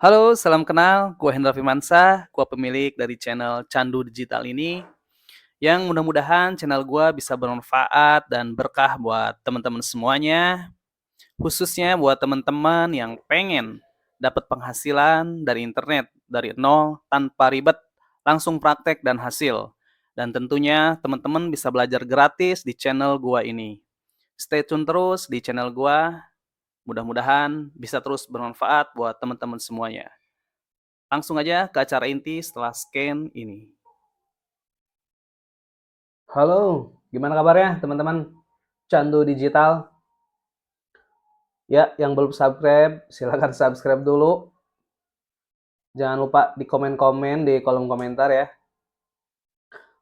Halo, salam kenal. Gua Hendra Firmansyah, gua pemilik dari channel Candu Digital ini, yang mudah-mudahan channel gua bisa bermanfaat dan berkah buat teman-teman semuanya, khususnya buat teman-teman yang pengen dapat penghasilan dari internet dari nol tanpa ribet, langsung praktek dan hasil. Dan tentunya teman-teman bisa belajar gratis di channel gua ini. Stay tune terus di channel gua, mudah-mudahan bisa terus bermanfaat buat teman-teman semuanya. Langsung aja ke acara inti setelah scan ini. Halo, gimana kabarnya teman-teman Candu Digital? Ya, yang belum subscribe, silahkan subscribe dulu. Jangan lupa di komen-komen di kolom komentar ya.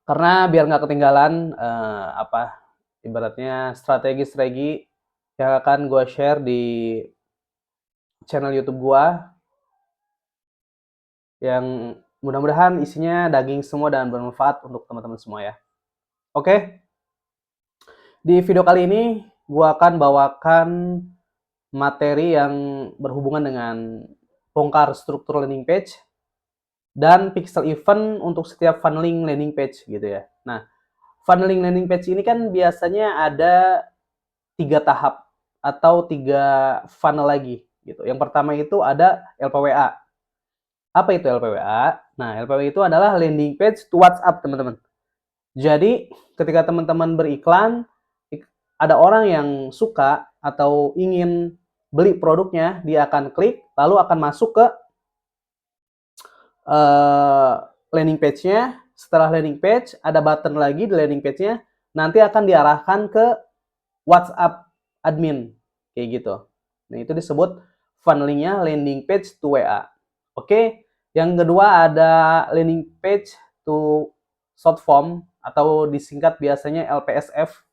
Karena biar nggak ketinggalan ibaratnya strategi-strategi yang akan gue share di channel YouTube gue yang mudah-mudahan isinya daging semua dan bermanfaat untuk teman-teman semua ya. Oke, di video kali ini gue akan bawakan materi yang berhubungan dengan bongkar struktur landing page dan pixel event untuk setiap funneling landing page gitu ya. Nah, funneling landing page ini kan biasanya ada 3 tahap atau 3 funnel lagi gitu. Yang pertama itu ada LPWA. Apa itu LPWA? Nah, LPWA itu adalah landing page to WhatsApp, teman-teman. Jadi, ketika teman-teman beriklan, ada orang yang suka atau ingin beli produknya, dia akan klik, lalu akan masuk ke landing page-nya. Setelah landing page, ada button lagi di landing page-nya, nanti akan diarahkan ke WhatsApp admin, kayak gitu. Nah, itu disebut funnelingnya landing page to WA. Oke, yang kedua ada landing page to short form atau disingkat biasanya LPSF.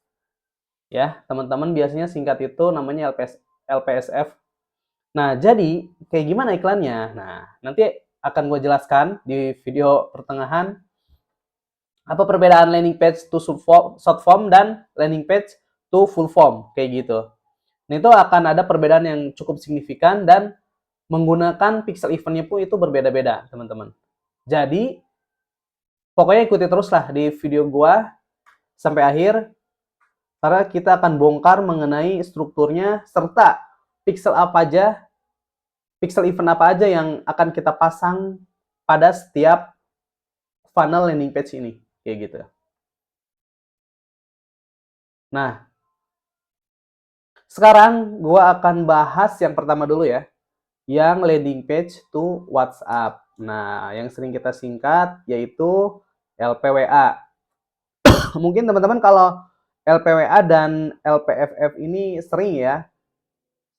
Ya, teman-teman biasanya singkat itu namanya LPSF. Nah, jadi kayak gimana iklannya? Nah, nanti akan gue jelaskan di video pertengahan apa perbedaan landing page to short form dan landing page to full form, kayak gitu. Nah, itu akan ada perbedaan yang cukup signifikan dan menggunakan pixel eventnya pun itu berbeda-beda, teman-teman. Jadi, pokoknya ikuti terus lah di video gue sampai akhir, karena kita akan bongkar mengenai strukturnya serta pixel apa aja, pixel event apa aja yang akan kita pasang pada setiap funnel landing page ini, kayak gitu. Nah, sekarang gue akan bahas yang pertama dulu ya, yang landing page to WhatsApp. Nah, yang sering kita singkat yaitu LPWA. Mungkin teman-teman kalau LPWA dan LPFF ini sering ya,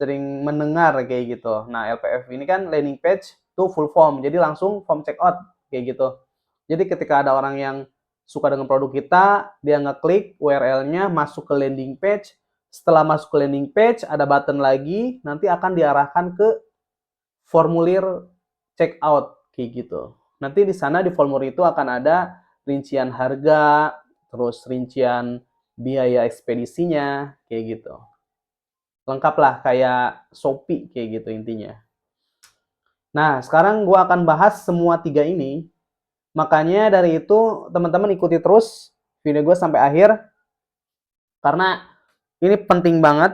sering mendengar kayak gitu. Nah, LPF ini kan landing page to full form, jadi langsung form checkout kayak gitu. Jadi ketika ada orang yang suka dengan produk kita, dia ngeklik URL-nya, masuk ke landing page. Setelah masuk ke landing page, ada button lagi, nanti akan diarahkan ke formulir checkout kayak gitu. Nanti di sana di formulir itu akan ada rincian harga, terus rincian biaya ekspedisinya kayak gitu. Lengkap lah kayak Shopee kayak gitu intinya. Nah, sekarang gue akan bahas semua 3 ini. Makanya dari itu teman-teman ikuti terus video gue sampai akhir karena ini penting banget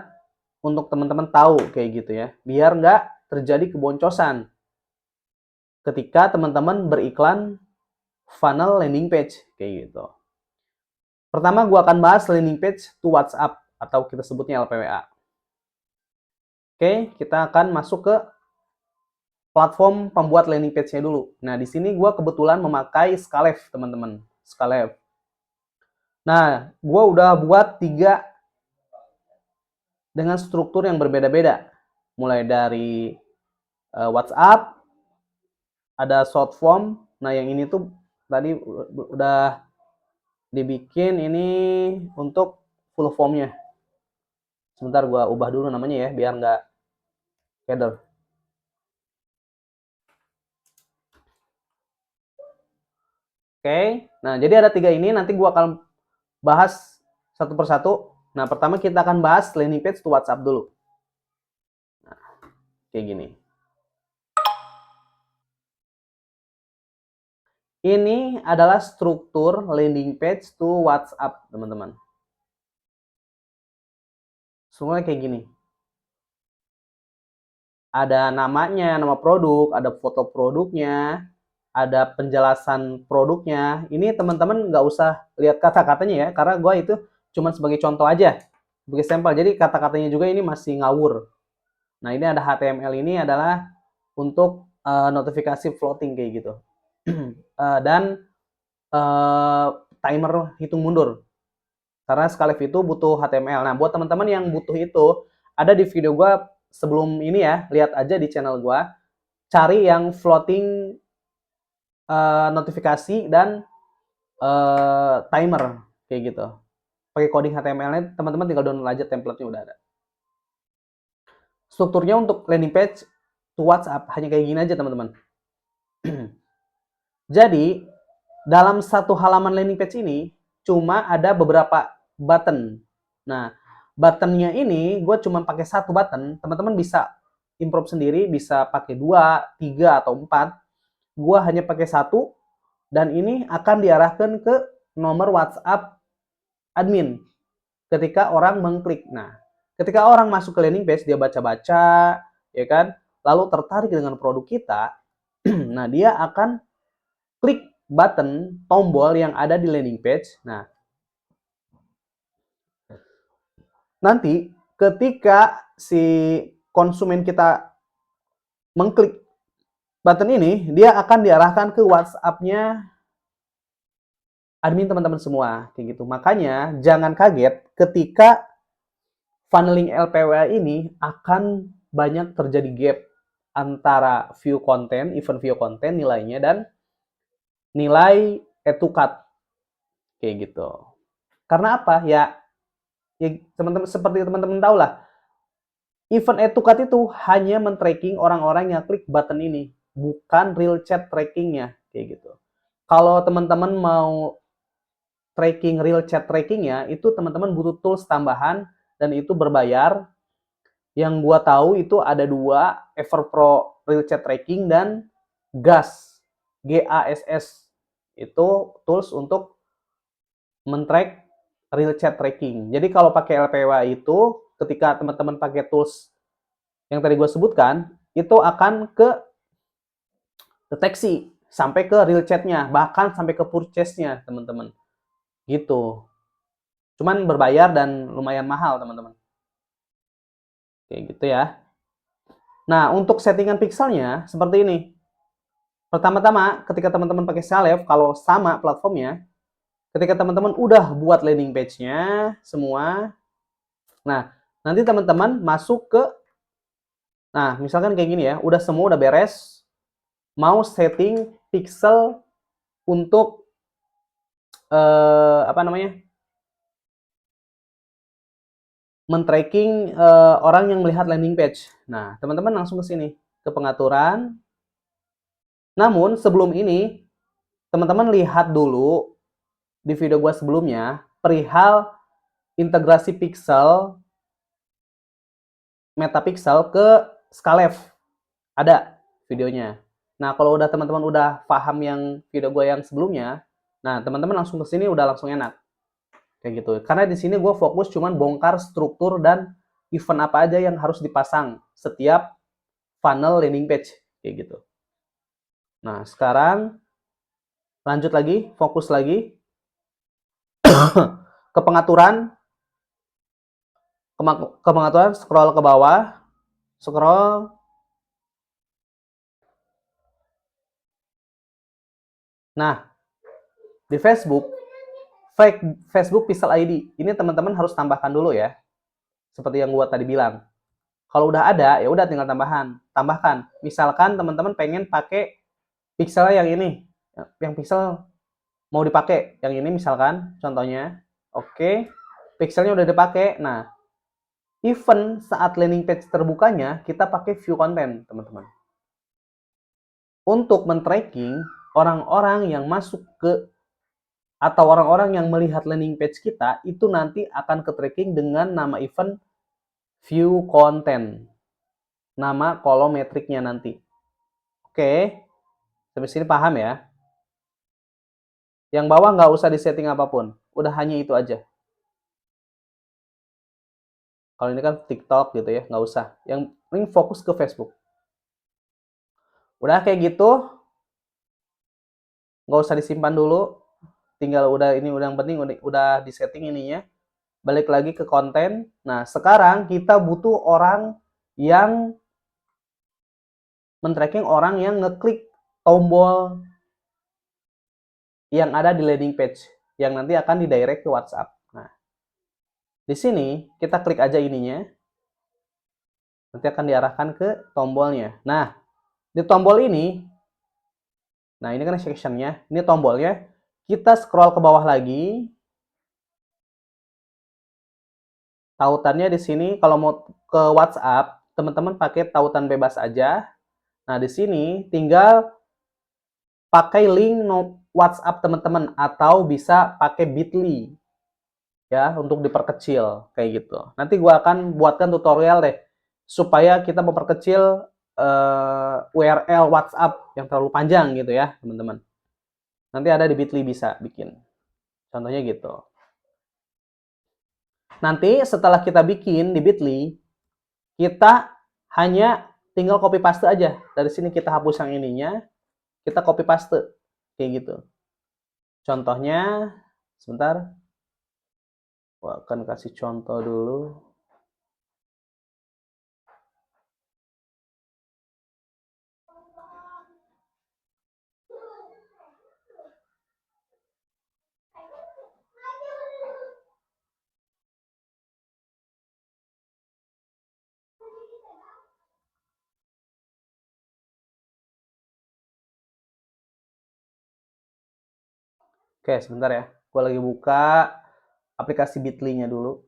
untuk teman-teman tahu kayak gitu ya. Biar nggak terjadi keboncosan ketika teman-teman beriklan funnel landing page kayak gitu. Pertama gue akan bahas landing page to WhatsApp atau kita sebutnya LPWA. Oke, kita akan masuk ke platform pembuat landing page-nya dulu. Nah, di sini gue kebetulan memakai Skalev, teman-teman. Skalev. Nah, gue udah buat 3 dengan struktur yang berbeda-beda. Mulai dari WhatsApp, ada short form. Nah, yang ini tuh tadi udah dibikin ini untuk full formnya. Sebentar gue ubah dulu namanya ya, biar nggak keder. Oke, nah jadi ada 3 ini, nanti gue akan bahas satu persatu. Nah, pertama kita akan bahas landing page to WhatsApp dulu. Nah, kayak gini. Ini adalah struktur landing page to WhatsApp, teman-teman. Semuanya kayak gini. Ada namanya, nama produk, ada foto produknya, ada penjelasan produknya. Ini teman-teman nggak usah lihat kata-katanya ya, karena gue itu cuma sebagai contoh aja, sebagai sampel. Jadi kata-katanya juga ini masih ngawur. Nah, ini ada HTML, ini adalah untuk notifikasi floating kayak gitu. Dan timer hitung mundur. Karena Skylive itu butuh HTML. Nah, buat teman-teman yang butuh itu, ada di video gue sebelum ini ya, lihat aja di channel gue, cari yang floating notifikasi dan timer kayak gitu. Pakai coding HTML-nya, teman-teman tinggal download aja, template-nya udah ada. Strukturnya untuk landing page to WhatsApp hanya kayak gini aja, teman-teman. Jadi, dalam satu halaman landing page ini cuma ada beberapa button. Nah, buttonnya ini gue cuma pakai satu button. Teman-teman bisa improve sendiri, bisa pakai 2, 3, atau 4. Gue hanya pakai satu, dan ini akan diarahkan ke nomor WhatsApp admin ketika orang mengklik. Nah, ketika orang masuk ke landing page, dia baca-baca, ya kan, lalu tertarik dengan produk kita, nah dia akan klik button tombol yang ada di landing page. Nah, nanti ketika si konsumen kita mengklik button ini, dia akan diarahkan ke WhatsApp-nya admin teman-teman semua, kayak gitu. Makanya jangan kaget ketika funneling LPWA ini akan banyak terjadi gap antara view konten, event view konten nilainya, dan nilai add to cart kayak gitu. Karena apa? Ya teman-teman, seperti teman-teman tahu lah, event add to cart itu hanya men-tracking orang-orang yang klik button ini, bukan real chat trackingnya kayak gitu. Kalau teman-teman mau tracking real chat trackingnya, itu teman-teman butuh tools tambahan dan itu berbayar. Yang gua tahu itu ada 2, Everpro Real Chat Tracking dan GASS, GASS. Itu tools untuk men-track real chat tracking. Jadi kalau pakai LPWA itu, ketika teman-teman pakai tools yang tadi gue sebutkan, itu akan ke deteksi sampai ke real chatnya, bahkan sampai ke purchase-nya, teman-teman. Gitu. Cuman berbayar dan lumayan mahal, teman-teman. Kayak gitu ya. Nah, untuk settingan pixelnya seperti ini. Pertama-tama, ketika teman-teman pakai Skylive, kalau sama platformnya, ketika teman-teman udah buat landing page-nya semua, nah, nanti teman-teman masuk ke, nah, misalkan kayak gini ya, udah semua udah beres, mau setting pixel untuk, apa namanya, men-tracking orang yang melihat landing page. Nah, teman-teman langsung ke sini, ke pengaturan. Namun, sebelum ini, teman-teman lihat dulu di video gue sebelumnya, perihal integrasi pixel metapixel ke Skylive. Ada videonya. Nah, kalau udah teman-teman udah paham yang video gue yang sebelumnya, nah teman-teman langsung ke sini udah langsung enak. Kayak gitu. Karena di sini gue fokus cuman bongkar struktur dan event apa aja yang harus dipasang setiap funnel landing page. Kayak gitu. Nah, sekarang lanjut lagi, fokus lagi ke pengaturan, ke pengaturan, scroll ke bawah, scroll. Nah, di Facebook Pixel ID. Ini teman-teman harus tambahkan dulu ya. Seperti yang gua tadi bilang. Kalau udah ada, ya udah tinggal tambahkan. Misalkan teman-teman pengen pakai pixel yang ini, yang pixel mau dipakai, yang ini misalkan, contohnya. Oke, pixelnya udah dipakai. Nah, event saat landing page terbukanya, kita pakai view content, teman-teman. Untuk men-tracking orang-orang yang masuk ke atau orang-orang yang melihat landing page kita itu nanti akan ke tracking dengan nama event view content, nama kolom metriknya nanti. Oke, sampai sini paham ya? Yang bawah nggak usah disetting apapun. Udah hanya itu aja. Kalau ini kan TikTok gitu ya, nggak usah. Yang penting fokus ke Facebook. Udah kayak gitu, nggak usah disimpan dulu. Tinggal udah ini udah yang penting udah disetting ininya. Balik lagi ke konten. Nah, sekarang kita butuh orang yang men-tracking orang yang ngeklik tombol yang ada di landing page yang nanti akan didirect ke WhatsApp. Nah, di sini kita klik aja ininya. Nanti akan diarahkan ke tombolnya. Nah, di tombol ini, nah ini kan sectionnya, ini tombolnya. Kita scroll ke bawah lagi. Tautannya di sini kalau mau ke WhatsApp, teman-teman pakai tautan bebas aja. Nah, di sini tinggal pakai link WhatsApp teman-teman atau bisa pakai Bitly ya untuk diperkecil kayak gitu. Nanti gua akan buatkan tutorial deh supaya kita memperkecil URL WhatsApp yang terlalu panjang gitu ya, teman-teman. Nanti ada di Bitly bisa bikin. Contohnya gitu. Nanti setelah kita bikin di Bitly, kita hanya tinggal copy paste aja. Dari sini kita hapus yang ininya, kita copy paste kayak gitu. Contohnya sebentar. Gua akan kasih contoh dulu. Oke, sebentar ya. Gue lagi buka aplikasi Bitly-nya dulu.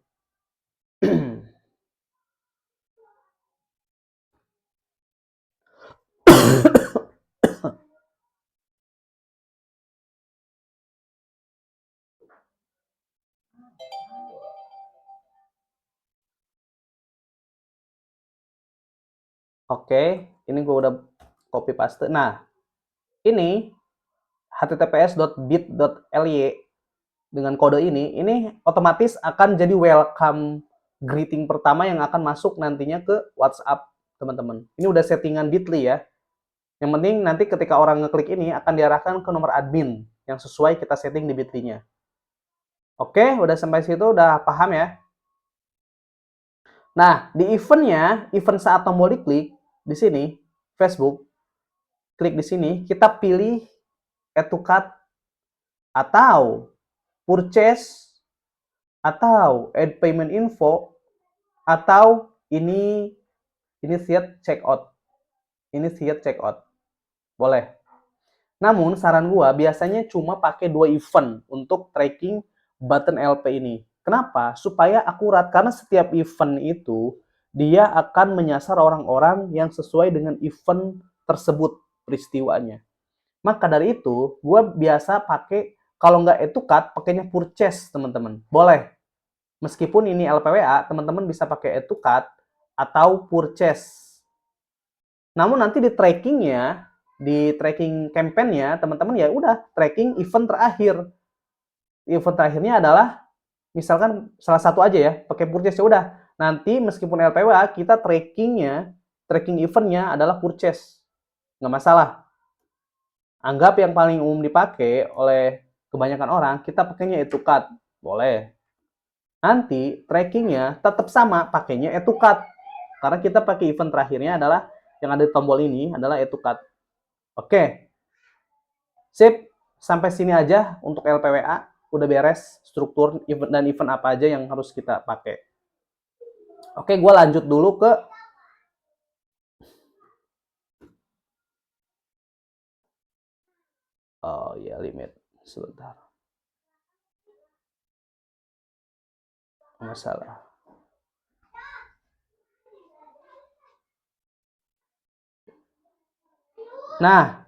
Oke, ini gue udah copy paste. Nah, ini https://bit.ly dengan kode ini otomatis akan jadi welcome greeting pertama yang akan masuk nantinya ke WhatsApp, teman-teman. Ini udah settingan Bitly ya. Yang penting nanti ketika orang ngeklik ini akan diarahkan ke nomor admin yang sesuai kita setting di Bitly-nya. Oke, udah sampai situ, udah paham ya? Nah, di eventnya, event saat tombol diklik, di sini, Facebook, klik di sini, kita pilih add to cart, atau purchase, atau add payment info, atau initiate checkout. Initiate checkout. Boleh. Namun, saran gua biasanya cuma pakai 2 event untuk tracking button LP ini. Kenapa? Supaya akurat, karena setiap event itu dia akan menyasar orang-orang yang sesuai dengan event tersebut peristiwanya. Maka dari itu, gue biasa pakai kalau nggak educat, pakainya purchase teman-teman. Boleh. Meskipun ini LPWA, teman-teman bisa pakai educat atau purchase. Namun nanti di trackingnya, di tracking campaign-nya, teman-teman ya udah tracking event terakhir. Event terakhirnya adalah misalkan salah satu aja ya, pakai purchase ya udah. Nanti meskipun LPWA, kita trackingnya, tracking eventnya adalah purchase. Nggak masalah. Anggap yang paling umum dipakai oleh kebanyakan orang, kita pakainya educat. Boleh. Nanti trackingnya tetap sama, pakainya educat. Karena kita pakai event terakhirnya adalah yang ada di tombol ini adalah educat. Oke. Sip. Sampai sini aja untuk LPWA. Udah beres struktur event dan event apa aja yang harus kita pakai. Oke, gue lanjut dulu ke oh ya limit. Sebentar. Masalah. Nah,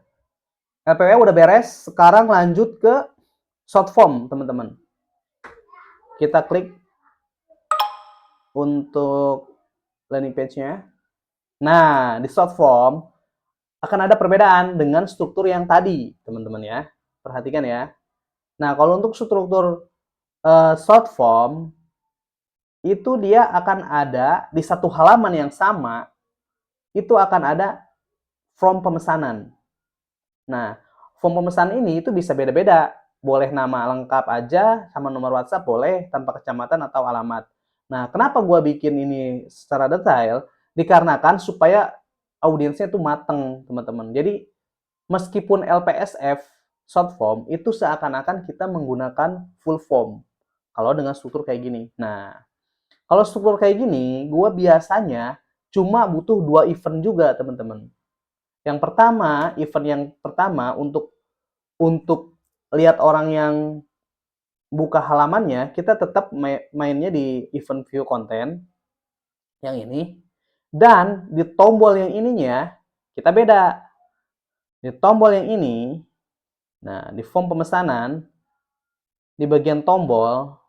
LPWA udah beres. Sekarang lanjut ke short form, teman-teman. Kita klik untuk landing page-nya. Nah, di short form akan ada perbedaan dengan struktur yang tadi, teman-teman ya. Perhatikan ya. Nah, kalau untuk struktur short form, itu dia akan ada di satu halaman yang sama, itu akan ada form pemesanan. Nah, form pemesanan ini itu bisa beda-beda. Boleh nama lengkap aja, sama nomor WhatsApp boleh, tanpa kecamatan atau alamat. Nah, kenapa gua bikin ini secara detail? Dikarenakan supaya audiensnya itu mateng, teman-teman. Jadi, meskipun LPSF short form, itu seakan-akan kita menggunakan full form. Kalau dengan struktur kayak gini. Nah, kalau struktur kayak gini, gue biasanya cuma butuh 2 event juga, teman-teman. Event yang pertama untuk lihat orang yang buka halamannya, kita tetap mainnya di event view content yang ini. Dan di tombol yang ininya, kita beda. Di tombol yang ini, nah di form pemesanan, di bagian tombol,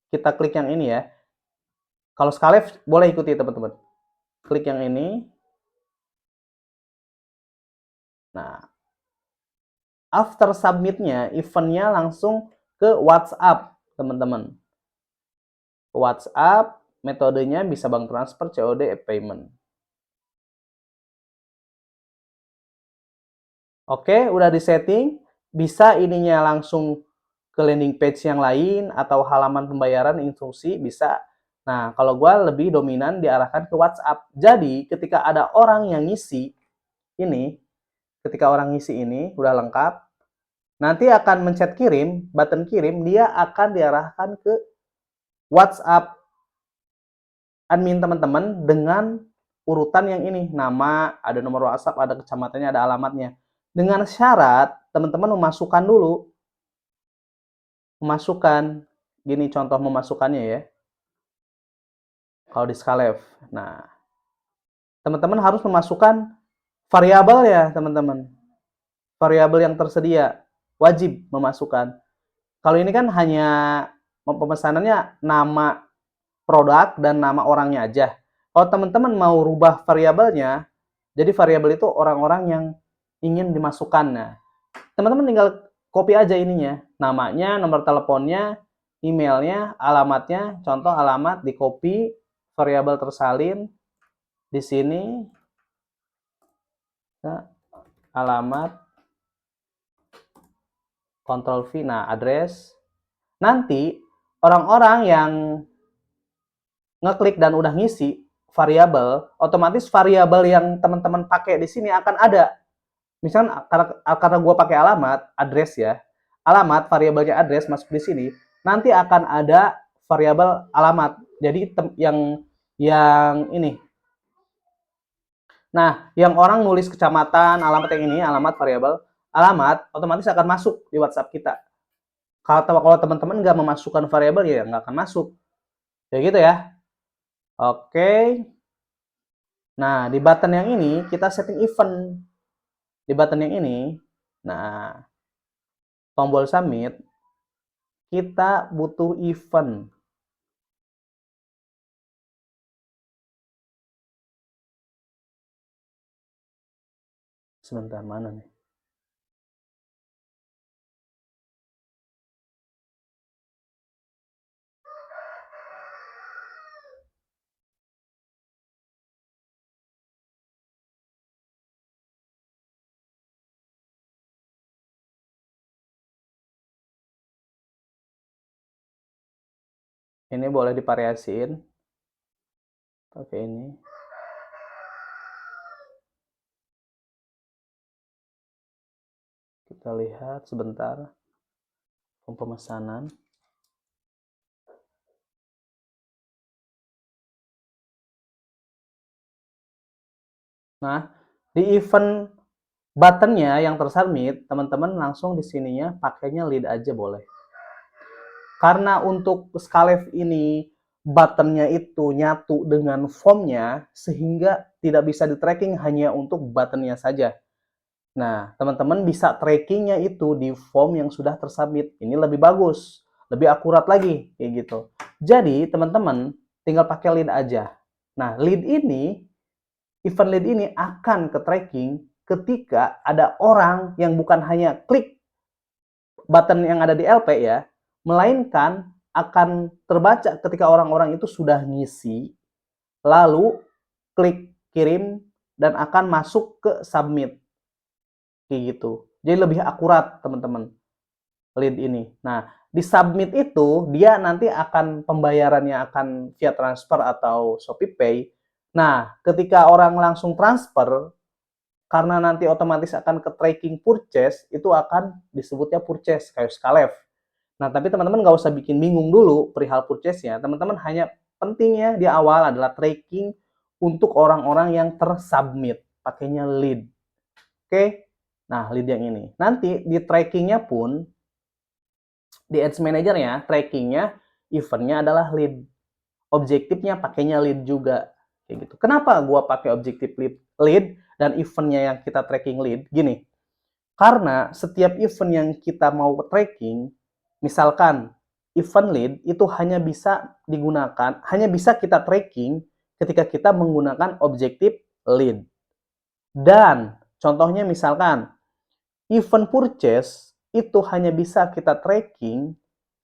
kita klik yang ini ya. Kalau Scarlett boleh ikuti teman-teman. Klik yang ini. Nah, after submitnya, eventnya langsung ke WhatsApp, teman-teman. WhatsApp, metodenya bisa bank transfer, COD, payment. Oke, udah disetting. Bisa ininya langsung ke landing page yang lain atau halaman pembayaran instruksi bisa. Nah, kalau gue lebih dominan diarahkan ke WhatsApp. Jadi, ketika ada orang yang ngisi ini, udah lengkap, nanti akan mencet kirim, button kirim, dia akan diarahkan ke WhatsApp admin teman-teman dengan urutan yang ini. Nama, ada nomor WhatsApp, ada kecamatannya, ada alamatnya. Dengan syarat, teman-teman memasukkan, gini contoh memasukkannya ya, kalau di Skalef. Nah, teman-teman harus memasukkan variabel ya, teman-teman. Variabel yang tersedia, wajib memasukkan. Kalau ini kan hanya pemesanannya nama produk dan nama orangnya aja. Kalau teman-teman mau rubah variabelnya, jadi variabel itu orang-orang yang ingin dimasukkan. Nah, teman-teman tinggal copy aja ininya, namanya, nomor teleponnya, emailnya, alamatnya, contoh alamat di copy, variabel tersalin di sini, nah, alamat, Ctrl V, nah address. Nanti orang-orang yang ngeklik dan udah ngisi variabel, otomatis variabel yang teman-teman pakai di sini akan ada. Misalnya karena gue pakai alamat, address ya, alamat variabelnya address masuk di sini, nanti akan ada variabel alamat. Jadi yang ini. Nah, yang orang nulis kecamatan, alamat yang ini, alamat variabel, alamat otomatis akan masuk di WhatsApp kita. Kalau teman-teman nggak memasukkan variabel ya nggak akan masuk. Kayak gitu ya. Oke. Nah, di button yang ini kita setting event. Di button yang ini, nah, tombol submit, kita butuh event. Sebentar, mana nih? Ini boleh divariasiin. Oke, ini. Kita lihat sebentar. Pemesanan. Nah, di event buttonnya yang tersubmit, teman-teman langsung di sininya pakainya lead aja boleh. Karena untuk Skalef ini buttonnya itu nyatu dengan formnya, sehingga tidak bisa di tracking hanya untuk buttonnya saja. Nah, teman-teman bisa trackingnya itu di form yang sudah tersubmit. Ini lebih bagus, lebih akurat lagi, kayak gitu. Jadi, teman-teman tinggal pakai lead aja. Nah, event lead ini akan ke tracking ketika ada orang yang bukan hanya klik button yang ada di LP ya, melainkan akan terbaca ketika orang-orang itu sudah ngisi, lalu klik kirim dan akan masuk ke submit. Kayak gitu. Jadi lebih akurat, teman-teman, lead ini. Nah, di submit itu dia nanti akan pembayarannya akan via transfer atau ShopeePay. Nah, ketika orang langsung transfer, karena nanti otomatis akan ke tracking purchase, itu akan disebutnya purchase kayak Skalev. Nah, tapi teman-teman nggak usah bikin bingung dulu perihal purchase-nya. Teman-teman hanya pentingnya di awal adalah tracking untuk orang-orang yang tersubmit. Pakainya lead. Oke? Nah, lead yang ini. Nanti di trackingnya pun, di Ads Manager-nya, trackingnya, eventnya adalah lead. Objektifnya pakainya lead juga. Kayak gitu. Kenapa gua pakai objektif lead dan eventnya yang kita tracking lead? Gini, karena setiap event yang kita mau tracking, misalkan event lead itu hanya bisa digunakan, hanya bisa kita tracking ketika kita menggunakan objektif lead. Dan contohnya misalkan event purchase itu hanya bisa kita tracking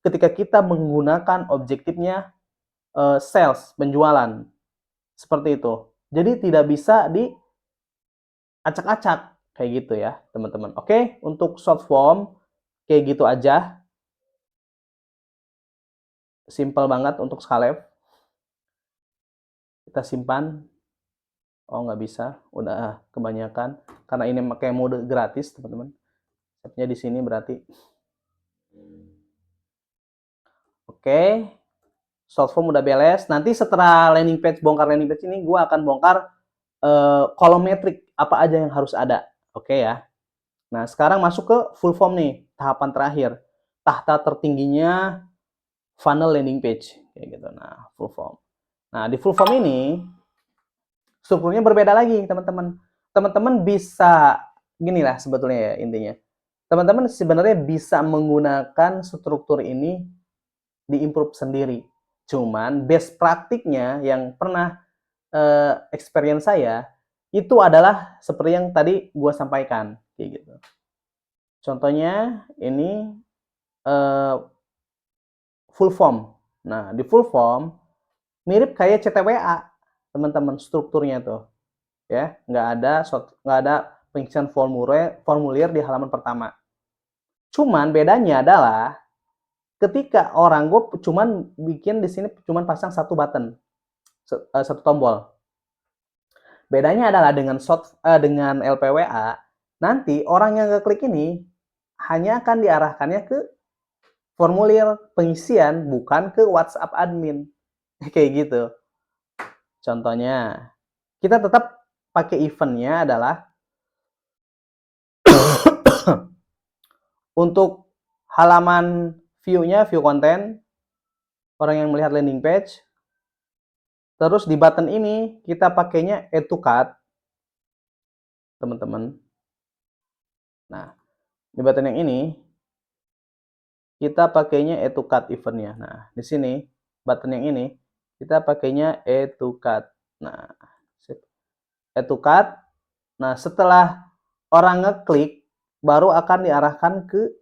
ketika kita menggunakan objektifnya sales, penjualan. Seperti itu. Jadi tidak bisa diacak-acak kayak gitu ya, teman-teman. Oke, untuk short form kayak gitu aja. Simple banget untuk Skalev. Kita simpan. Oh, nggak bisa. Udah kebanyakan. Karena ini pakai mode gratis, teman-teman. Stepnya di sini berarti. Oke. Short form udah beres. Nanti setelah landing page, bongkar landing page ini, gue akan bongkar kolom metrik. Apa aja yang harus ada. Oke ya. Nah, sekarang masuk ke full form nih. Tahapan terakhir. Tahta tertingginya funnel landing page. Kayak gitu. Nah, full form. Nah, di full form ini strukturnya berbeda lagi, teman-teman. Teman-teman bisa gini lah sebetulnya ya intinya. Teman-teman sebenarnya bisa menggunakan struktur ini di-improve sendiri. Cuman best praktiknya yang pernah experience saya itu adalah seperti yang tadi gue sampaikan, kayak gitu. Contohnya ini full form. Nah, di full form mirip kayak CTWA, teman-teman, strukturnya tuh. Ya, nggak ada pengisian formulir di halaman pertama. Cuman bedanya adalah ketika gue cuman bikin di sini cuman pasang satu button, satu tombol. Bedanya adalah dengan LPWA, nanti orang yang ngeklik ini hanya akan diarahkannya ke formulir pengisian, bukan ke WhatsApp admin. Kayak gitu. Contohnya, kita tetap pakai eventnya adalah untuk halaman view-nya, view konten, orang yang melihat landing page. Terus di button ini kita pakainya add to cart, teman-teman. Nah, di button yang ini kita pakainya add to cart eventnya. Nah, di sini button yang ini kita pakainya add to cart. Nah, add to cart. Nah, setelah orang ngeklik, baru akan diarahkan ke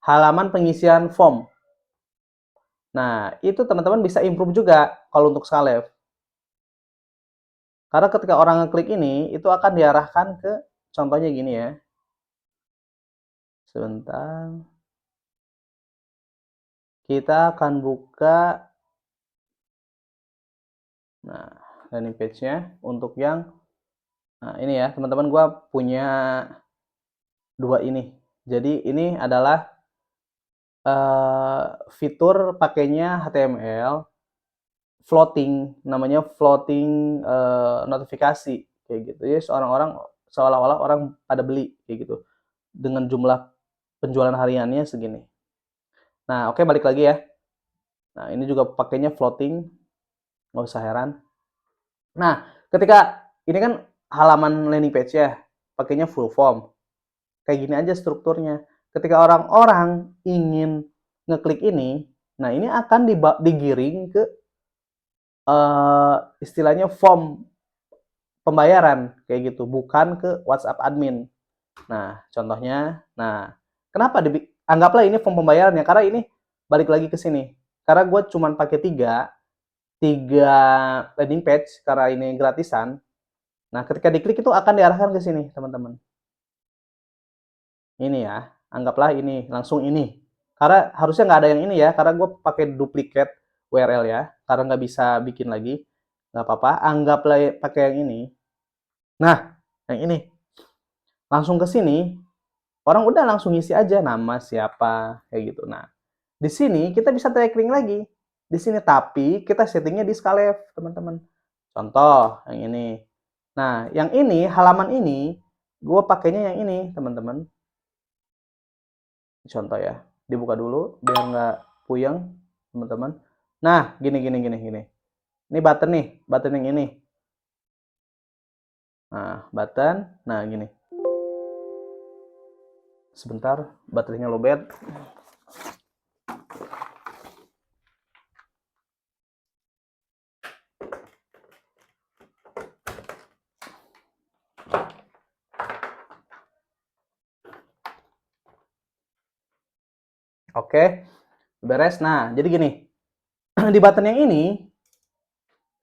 halaman pengisian form. Nah, itu teman-teman bisa improve juga kalau untuk Skalev. Karena ketika orang ngeklik ini, itu akan diarahkan ke, contohnya gini ya. Sebentar. Kita akan buka, nah, landing page-nya untuk yang, nah ini ya, teman-teman, gue punya dua ini. Jadi ini adalah fitur pakainya HTML, floating, namanya floating notifikasi, kayak gitu ya. Orang-orang seolah-olah orang pada beli kayak gitu dengan jumlah penjualan hariannya segini. Nah, oke, balik lagi ya. Nah, ini juga pakainya floating, nggak usah heran. Nah, ketika ini kan halaman landing page ya, pakainya full form. Kayak gini aja strukturnya. Ketika orang-orang ingin ngeklik ini, nah ini akan digiring ke istilahnya form pembayaran kayak gitu, bukan ke WhatsApp admin. Nah, contohnya, kenapa anggaplah ini form pembayarannya, karena ini balik lagi ke sini. Karena gue cuman pakai tiga landing page karena ini gratisan. Nah, ketika diklik itu akan diarahkan ke sini, teman-teman. Ini ya, anggaplah ini, langsung ini. Karena harusnya nggak ada yang ini ya, karena gue pakai duplikat URL ya, karena nggak bisa bikin lagi. Nggak apa-apa, anggaplah pakai yang ini. Nah, yang ini. Langsung ke sini, orang udah langsung isi aja nama siapa, kayak gitu. Nah, di sini kita bisa tracking lagi. Di sini, tapi kita settingnya di Scalef, teman-teman. Contoh, yang ini. Nah, yang ini, halaman ini, gue pakainya yang ini, teman-teman. Contoh ya, dibuka dulu biar nggak puyeng, teman-teman. Nah, gini. Ini button nih, button yang ini. Nah, button, nah gini. Sebentar, baterainya lowbat. Oke, beres. Nah, jadi gini. Di button yang ini,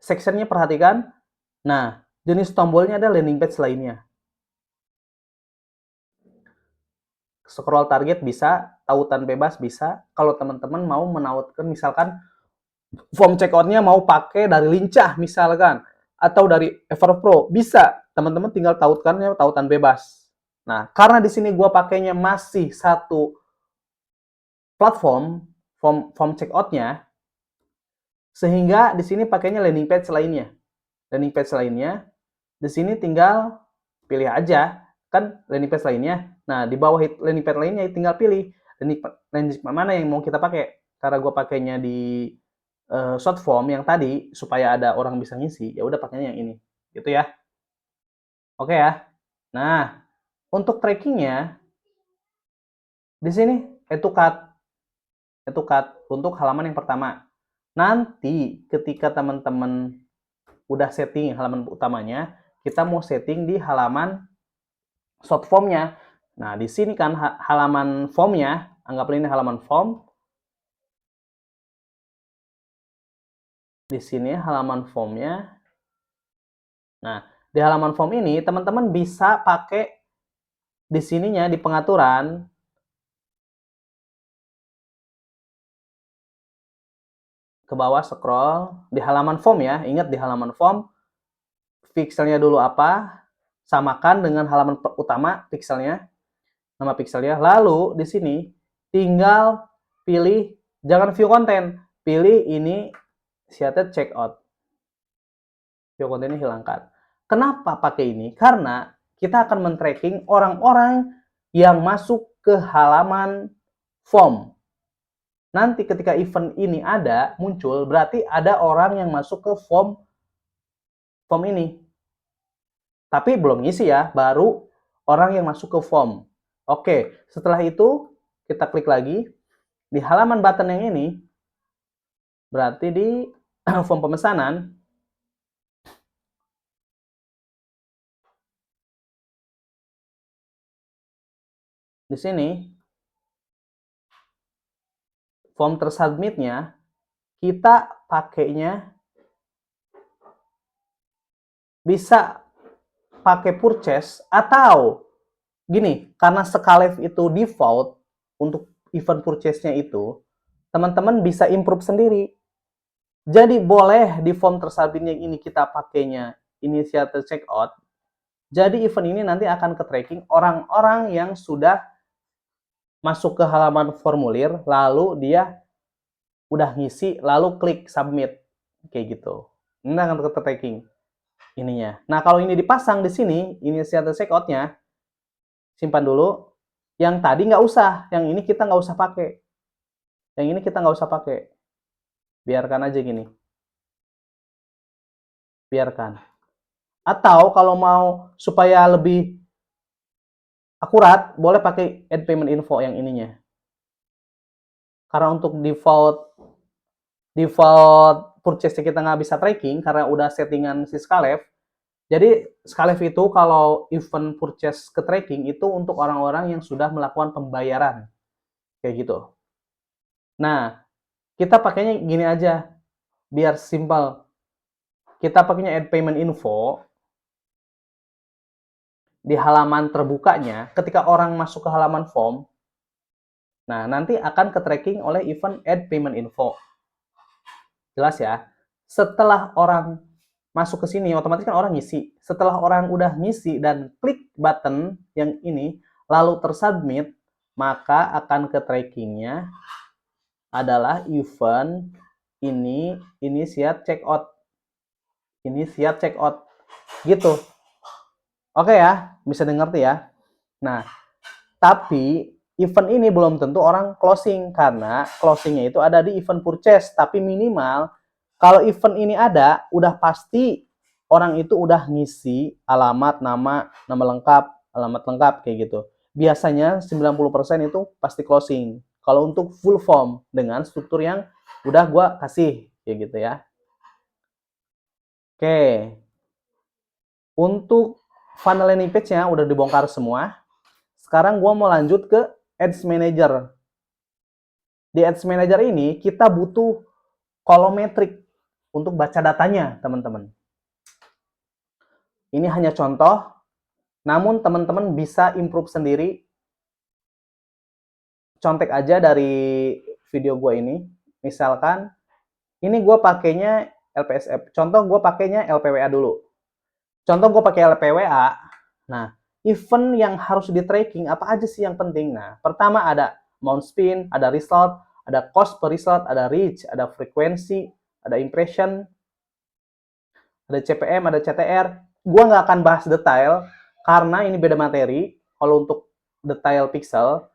sectionnya perhatikan. Nah, jenis tombolnya ada landing page lainnya. Scroll target bisa, tautan bebas bisa. Kalau teman-teman mau menautkan, misalkan form checkout-nya mau pakai dari Lincah misalkan, atau dari Everpro, bisa. Teman-teman tinggal tautkannya tautan bebas. Nah, karena di sini gua pakainya masih satu platform form checkout-nya, sehingga di sini pakainya landing page lainnya. Landing page lainnya, di sini tinggal pilih aja kan landing page lainnya. Nah, di bawah landing page lainnya tinggal pilih landing mana yang mau kita pakai. Karena gue pakainya di short form yang tadi supaya ada orang bisa ngisi, ya udah pakainya yang ini. Gitu ya. Oke ya. Nah, untuk trackingnya di sini cut untuk halaman yang pertama. Nanti ketika teman-teman udah setting halaman utamanya, kita mau setting di halaman short form-nya. Nah, di sini kan halaman form-nya, anggaplah ini halaman form. Di sini halaman form-nya. Nah, di halaman form ini teman-teman bisa pakai di sininya di pengaturan ke bawah scroll di halaman form ya. Ingat di halaman form pixelnya dulu apa? Samakan dengan halaman utama pixelnya, nama pixelnya. Lalu di sini tinggal pilih jangan view konten, pilih ini Seated checkout. View kontennya hilangkan. Kenapa pakai ini? Karena kita akan men-tracking orang-orang yang masuk ke halaman form. Nanti ketika event ini ada, muncul, berarti ada orang yang masuk ke form ini. Tapi belum ngisi ya, baru orang yang masuk ke form. Oke, setelah itu kita klik lagi di halaman button yang ini, berarti di form pemesanan. Di sini form tersubmitnya kita pakainya bisa pakai purchase atau gini, karena Scalef itu default untuk event purchase-nya itu, teman-teman bisa improve sendiri. Jadi boleh di form tersubmit yang ini kita pakainya initiator checkout. Jadi event ini nanti akan ke tracking orang-orang yang sudah masuk ke halaman formulir, lalu dia udah ngisi, lalu klik submit. Kayak gitu. Ini akan ke tracking ininya. Nah, kalau ini dipasang di sini, initiator checkout-nya, simpan dulu. Yang tadi nggak usah, yang ini kita nggak usah pakai. Yang ini kita nggak usah pakai. Biarkan aja gini. Biarkan. Atau kalau mau supaya lebih akurat, boleh pakai add payment info yang ininya. Karena untuk default purchase kita nggak bisa tracking karena udah settingan si Scalef, Jadi Skylive itu kalau event purchase ke tracking itu untuk orang-orang yang sudah melakukan pembayaran kayak gitu. Nah, kita pakainya gini aja biar simple. Kita pakainya add payment info di halaman terbukanya ketika orang masuk ke halaman form. Nah, nanti akan ke tracking oleh event add payment info. Jelas ya? Setelah orang masuk ke sini, otomatis kan orang ngisi. Setelah orang udah ngisi dan klik button yang ini, lalu tersubmit, maka akan ke trackingnya adalah event ini siap check out. Ini siap check out. Gitu. Oke ya, bisa dengar tuh ya. Nah, tapi event ini belum tentu orang closing karena closingnya itu ada di event purchase. Tapi minimal kalau event ini ada, udah pasti orang itu udah ngisi alamat, nama lengkap, alamat lengkap kayak gitu. Biasanya 90% itu pasti closing. Kalau untuk full form dengan struktur yang udah gua kasih kayak gitu ya. Oke. Untuk funnel landing page-nya udah dibongkar semua. Sekarang gua mau lanjut ke Ads Manager. Di Ads Manager ini kita butuh kolom metrik untuk baca datanya, teman-teman. Ini hanya contoh, namun teman-teman bisa improve sendiri. Contek aja dari video gue ini. Misalkan, ini gue pakainya LPSF. Contoh gue pakainya LPWA dulu. Contoh gue pakai LPWA. Nah, event yang harus di tracking apa aja sih yang penting? Nah, pertama ada mount spin, ada result, ada cost per result, ada reach, ada frekuensi, ada impression, ada CPM, ada CTR. Gua nggak akan bahas detail karena ini beda materi. Kalau untuk detail pixel,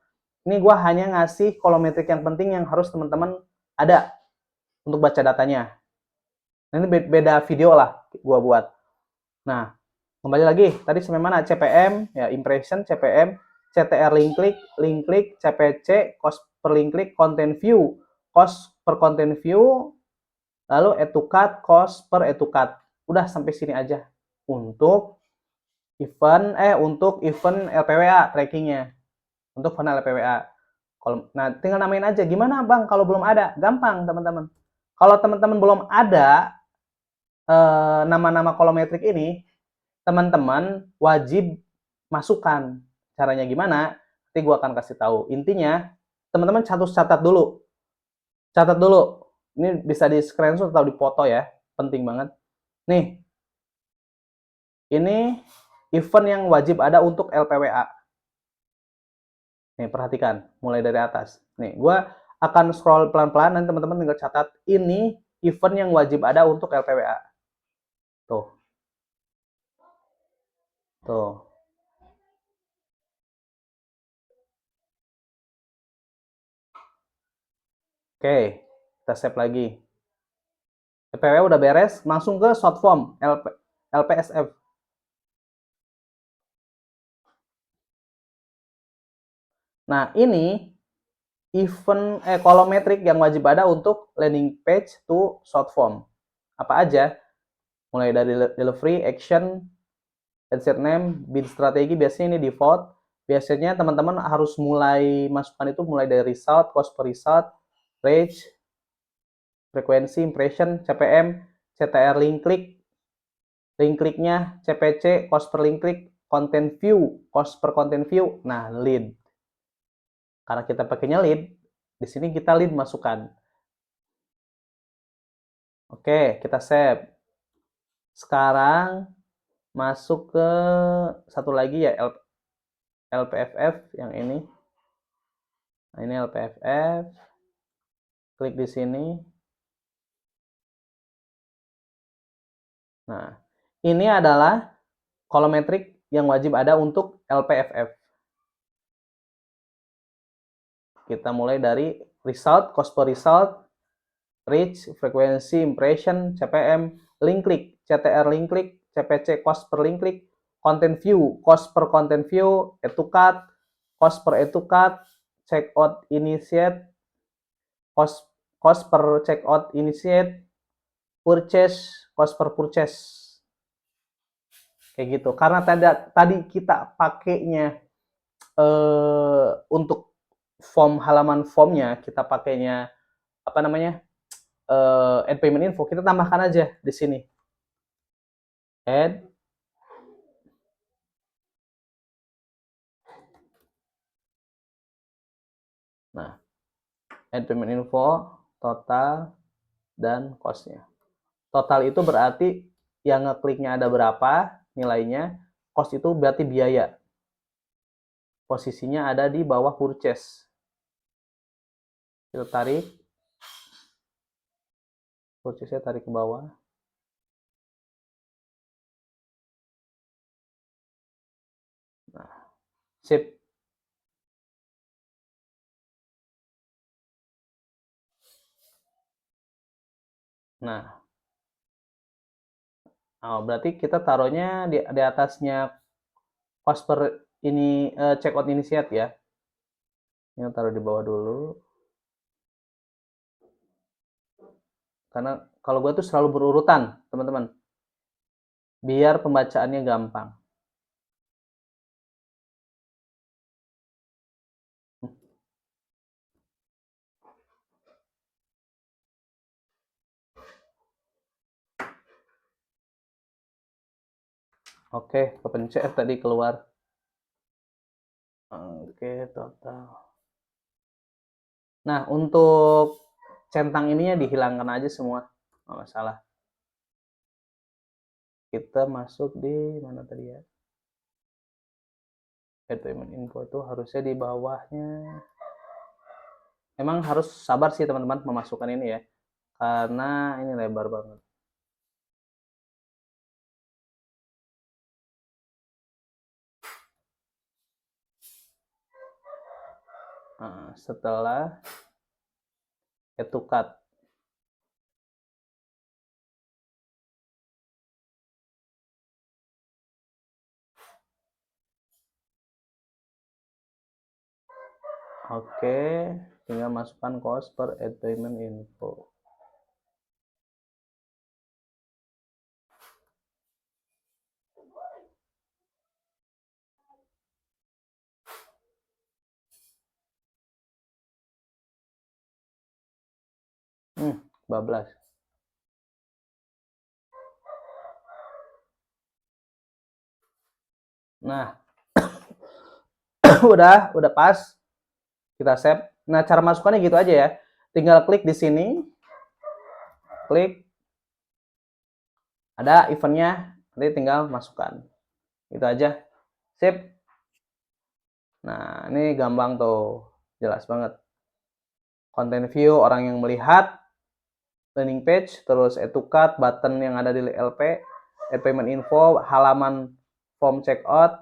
ini gua hanya ngasih kolometrik yang penting yang harus teman-teman ada untuk baca datanya. Nah, ini beda video lah gua buat. Nah, kembali lagi tadi sampai mana? CPM, ya impression, CPM, CTR link click, CPC, cost per link click, content view, cost per content view, lalu add to cart, cost per add to cart. Udah sampai sini aja untuk event LPWA trackingnya, untuk funnel LPWA. Nah, tinggal namain aja. Gimana bang kalau belum ada? Gampang teman-teman. Kalau teman-teman belum ada nama-nama kolometrik ini, teman-teman wajib masukkan. Caranya gimana? Nanti gue akan kasih tahu. Intinya, teman-teman catat dulu. Catat dulu. Ini bisa di screenshot atau di foto ya. Penting banget. Nih, ini event yang wajib ada untuk LPWA. Nih, perhatikan. Mulai dari atas. Nih, gue akan scroll pelan-pelan. Nanti teman-teman tinggal catat. Ini event yang wajib ada untuk LPWA. Tuh. Tuh. Oke. Kita save lagi. LPWA udah beres. Langsung ke short form. LPSF. Nah, ini event kolometrik yang wajib ada untuk landing page to short form. Apa aja? Mulai dari delivery, action, adset name, bid strategi, biasanya ini default. Biasanya teman-teman harus mulai masukkan itu mulai dari result, cost per result, range, frekuensi, impression, CPM, CTR link click-nya, CPC, cost per link click, content view, cost per content view. Nah, lead. Karena kita pakainya lead, di sini kita lead masukkan. Oke, kita save. Sekarang masuk ke satu lagi ya, LPFF yang ini. Nah, ini LPFF. Klik di sini. Nah, ini adalah kolometrik yang wajib ada untuk LPFF. Kita mulai dari result, cost per result, reach, frekuensi, impression, CPM, link click, CTR link click, CPC, cost per link click, content view, cost per content view, add to cart, cost per add to cart, checkout initiate, cost per checkout initiate, purchase, cost per purchase. kayak gitu. Karena tadi kita pakainya untuk halaman formnya kita pakainya apa namanya, add payment info, kita tambahkan aja di sini add payment info, total, dan cost-nya. Total itu berarti yang ngekliknya ada berapa nilainya, cost itu berarti biaya. Posisinya ada di bawah purchase. Kita tarik, purchase-nya tarik ke bawah. Nah, sip. Nah, berarti kita taruhnya di atasnya cost per ini checkout initiate ya. Ini taruh di bawah dulu. Karena kalau gue tuh selalu berurutan, teman-teman. Biar pembacaannya gampang. Oke, kepencet tadi keluar. Oke, total. Nah, untuk centang ininya dihilangkan aja semua. Nggak masalah. Kita masuk di mana tadi ya? Add payment info itu harusnya di bawahnya. Emang harus sabar sih teman-teman memasukkan ini ya. Karena ini lebar banget. Nah, setelah add to cart. Oke, tinggal masukkan cost per add payment info. Bablas. Nah, udah pas. Kita save. Nah, cara masukkannya gitu aja ya. Tinggal klik di sini. Klik. Ada eventnya. Nanti tinggal masukkan. Itu aja. Sip. Nah, ini gampang tuh. Jelas banget. Content view, orang yang melihat. Landing page, terus add to cart, button yang ada di LP, add payment info, halaman form checkout,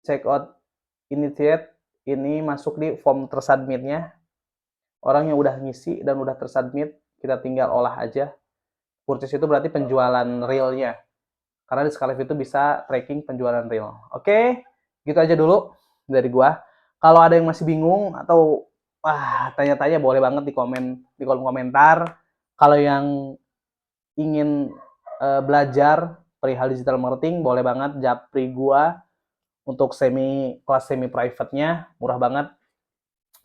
checkout initiate, ini masuk di form tersubmitnya. Orang yang udah ngisi dan udah tersubmit, kita tinggal olah aja. Purchase itu berarti penjualan realnya. Karena di Scarlett itu bisa tracking penjualan real. Oke, gitu aja dulu dari gua. Kalau ada yang masih bingung atau tanya-tanya boleh banget di kolom komentar. Kalau yang ingin belajar perihal digital marketing, boleh banget japri gua untuk kelas semi private-nya, murah banget.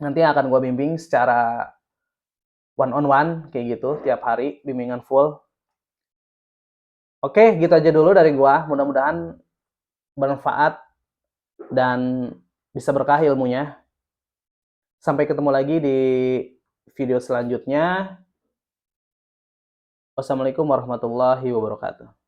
Nanti akan gua bimbing secara one on one kayak gitu tiap hari, bimbingan full. Oke, gitu aja dulu dari gua. Mudah-mudahan bermanfaat dan bisa berkah ilmunya. Sampai ketemu lagi di video selanjutnya. Wassalamualaikum warahmatullahi wabarakatuh.